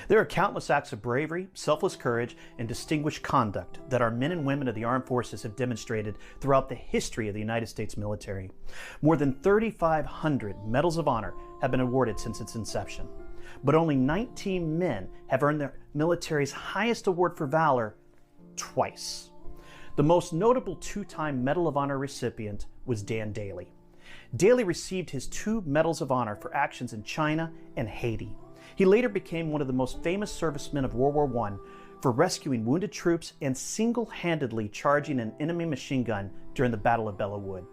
There are countless acts of bravery, selfless courage, and distinguished conduct that our men and women of the armed forces have demonstrated throughout the history of the United States military. More than 3,500 Medals of Honor have been awarded since its inception, but only 19 men have earned the military's highest award for valor twice. The most notable two-time Medal of Honor recipient was Dan Daly. Daly received his 2 Medals of Honor for actions in China and Haiti. He later became one of the most famous servicemen of World War I for rescuing wounded troops and single-handedly charging an enemy machine gun during the Battle of Belleau Wood.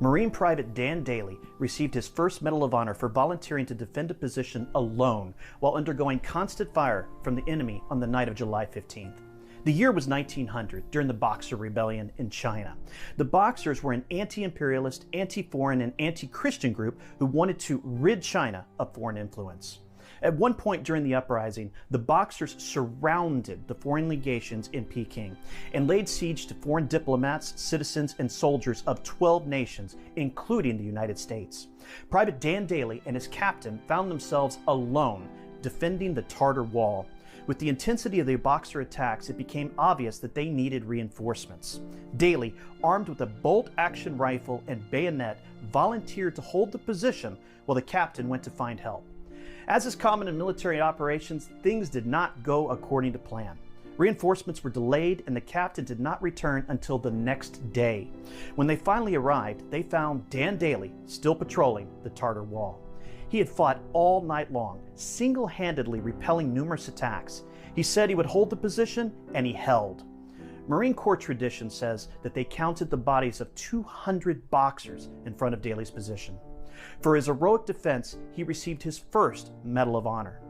Marine Private Dan Daly received his first Medal of Honor for volunteering to defend a position alone while undergoing constant fire from the enemy on the night of July 15th. The year was 1900, during the Boxer Rebellion in China. The Boxers were an anti-imperialist, anti-foreign, and anti-Christian group who wanted to rid China of foreign influence. At one point during the uprising, the Boxers surrounded the foreign legations in Peking and laid siege to foreign diplomats, citizens, and soldiers of 12 nations, including the United States. Private Dan Daly and his captain found themselves alone defending the Tartar Wall. With the intensity of the Boxer attacks, it became obvious that they needed reinforcements. Daly, armed with a bolt-action rifle and bayonet, volunteered to hold the position while the captain went to find help. As is common in military operations, things did not go according to plan. Reinforcements were delayed and the captain did not return until the next day. When they finally arrived, they found Dan Daly still patrolling the Tartar Wall. He had fought all night long, single-handedly repelling numerous attacks. He said he would hold the position, and he held. Marine Corps tradition says that they counted the bodies of 200 Boxers in front of Daly's position. For his heroic defense, he received his first Medal of Honor.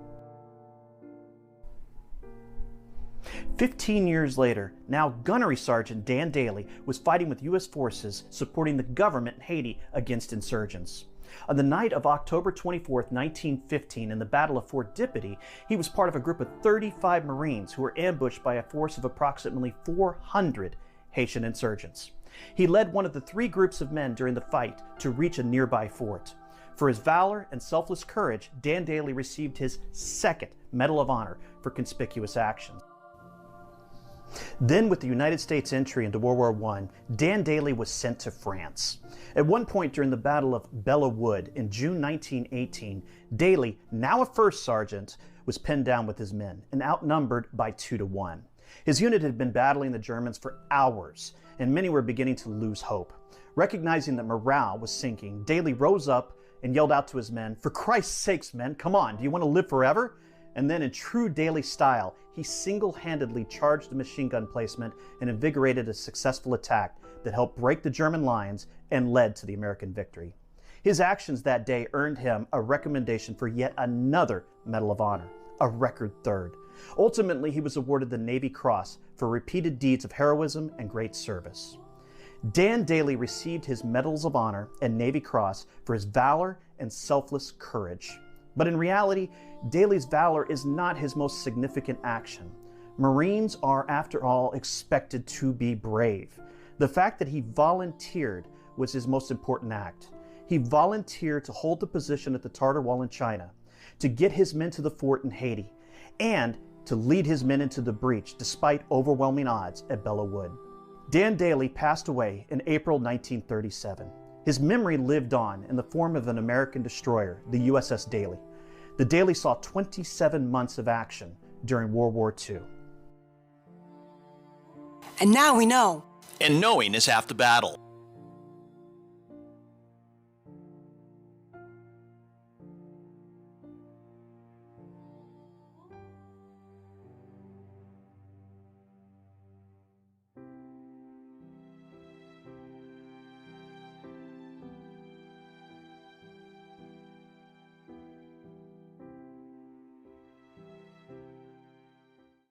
15 years later, now Gunnery Sergeant Dan Daly was fighting with U.S. forces supporting the government in Haiti against insurgents. On the night of October 24, 1915, in the Battle of Fort Dipity, he was part of a group of 35 Marines who were ambushed by a force of approximately 400 Haitian insurgents. He led one of the 3 groups of men during the fight to reach a nearby fort. For his valor and selfless courage, Dan Daly received his second Medal of Honor for conspicuous actions. Then, with the United States entry into World War I, Dan Daly was sent to France. At one point during the Battle of Belleau Wood in June 1918, Daly, now a first sergeant, was pinned down with his men and outnumbered by 2-1. His unit had been battling the Germans for hours, and many were beginning to lose hope. Recognizing that morale was sinking, Daly rose up and yelled out to his men, "For Christ's sakes, men, come on, do you want to live forever?" And then, in true Daly style, he single-handedly charged the machine gun placement and invigorated a successful attack that helped break the German lines and led to the American victory. His actions that day earned him a recommendation for yet another Medal of Honor, a record 3rd. Ultimately, he was awarded the Navy Cross for repeated deeds of heroism and great service. Dan Daly received his Medals of Honor and Navy Cross for his valor and selfless courage. But in reality, Daly's valor is not his most significant action. Marines are, after all, expected to be brave. The fact that he volunteered was his most important act. He volunteered to hold the position at the Tartar Wall in China, to get his men to the fort in Haiti, and to lead his men into the breach despite overwhelming odds at Belleau Wood. Dan Daly passed away in April 1937. His memory lived on in the form of an American destroyer, the USS Daly. The Daly saw 27 months of action during World War II. And now we know. And knowing is half the battle.